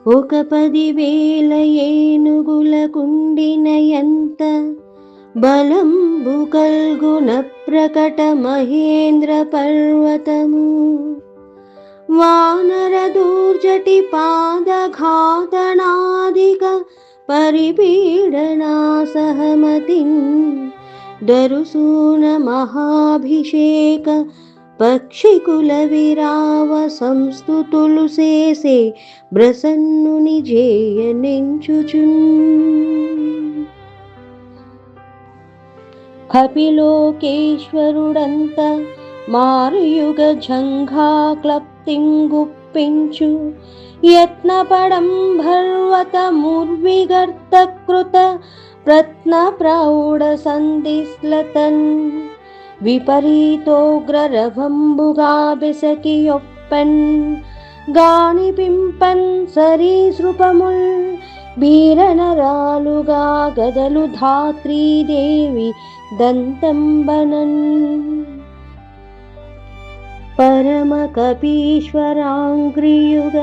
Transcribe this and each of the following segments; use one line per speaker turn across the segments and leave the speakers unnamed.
ఒక 10,000 ఏనుగుల కుండిన ఎంత బలంబు కల్గున ప్రకట మహేంద్ర పర్వతము. వానర దూర్జటి పాదఘాతనాదిక పరిపీడనా సహమతిన్ దరుసూన మహాభిషేక పక్షికుల విరావ సంస్థుతులు చేసే బ్రసన్నుని జేయనెంచుచున్. కపిలోకేశ్వరుడంత మారుయుగ జంఘా క్లప్తింగుప్పించు యత్నపడంభర్వత ముర్విగర్తకృత ప్రత్న ప్రౌఢ సంధిస్లతన్ విపరీతోగ్రరభంబుగా బెసకియొప్పన్ గానిపింపన్ సరీసృపముల్ బీరనరాలుగా గదలు ధాత్రీదేవి దంతంబనన్. పరమ కపీశ్వరాంగ్రియుగ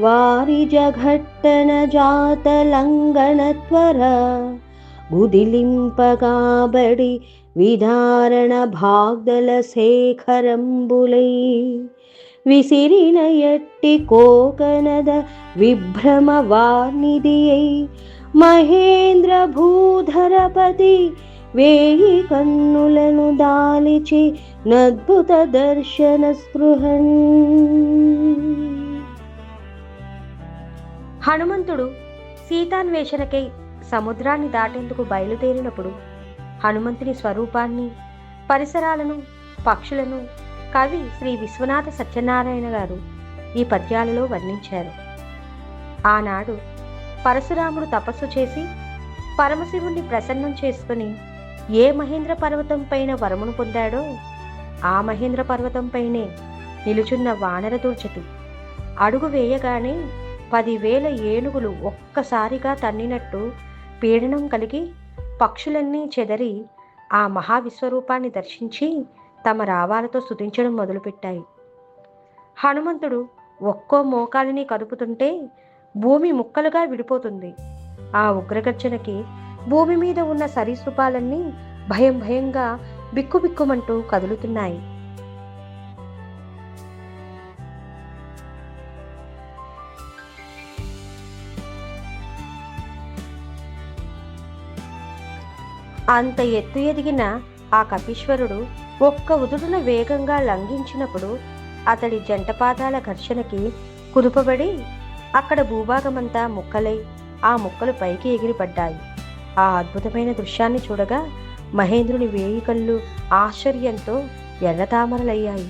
వారిజఘట్టన జాతలంగణత్వర గుదిలింపగాబడి విధారణ భాగ్దల శేఖరంబులై విసిరిన ఎట్టి కోకనద విభ్రమ వార్నిధియై మహేంద్ర భూధరపతి వేయి కన్నులను దాలిచి నద్భుత దర్శన స్పృహన్.
హనుమంతుడు సీతాన్వేషణకై సముద్రాన్ని దాటేందుకు బయలుదేరినప్పుడు హనుమంతుని స్వరూపాన్ని, పరిసరాలను, పక్షులను కవి శ్రీ విశ్వనాథ సత్యనారాయణ గారు ఈ పద్యాలలో వర్ణించారు. ఆనాడు పరశురాముడు తపస్సు చేసి పరమశివుణ్ణి ప్రసన్నం చేసుకుని ఏ మహేంద్ర పర్వతం పైన వరమును పొందాడో ఆ మహేంద్ర పర్వతంపైనే నిలుచున్న వానర దుర్జటి అడుగు వేయగానే 10,000 ఏనుగులు ఒక్కసారిగా తన్నినట్టు పీడనం కలిగి పక్షులన్నీ చెదరి ఆ మహావిశ్వరూపాన్ని దర్శించి తమ రావాలతో స్తుతించడం మొదలుపెట్టాయి. హనుమంతుడు ఒక్కో మోకాలిని కదుపుతుంటే భూమి ముక్కలుగా విడిపోతుంది. ఆ ఉగ్రగర్జనకి భూమి మీద ఉన్న సరీసృపాలన్నీ భయం భయంగా బిక్కుబిక్కుమంటూ కదులుతున్నాయి. అంత ఎత్తు ఎదిగిన ఆ కపీశ్వరుడు ఒక్క ఉదుటున వేగంగా లంఘించినప్పుడు అతడి జంటపాదాల ఘర్షణకి కుదుపబడి అక్కడ భూభాగమంతా ముక్కలై ఆ ముక్కలు పైకి ఎగిరిపడ్డాయి. ఆ అద్భుతమైన దృశ్యాన్ని చూడగా మహేంద్రుని వేయి కళ్ళు ఆశ్చర్యంతో ఎర్రతామరలయ్యాయి.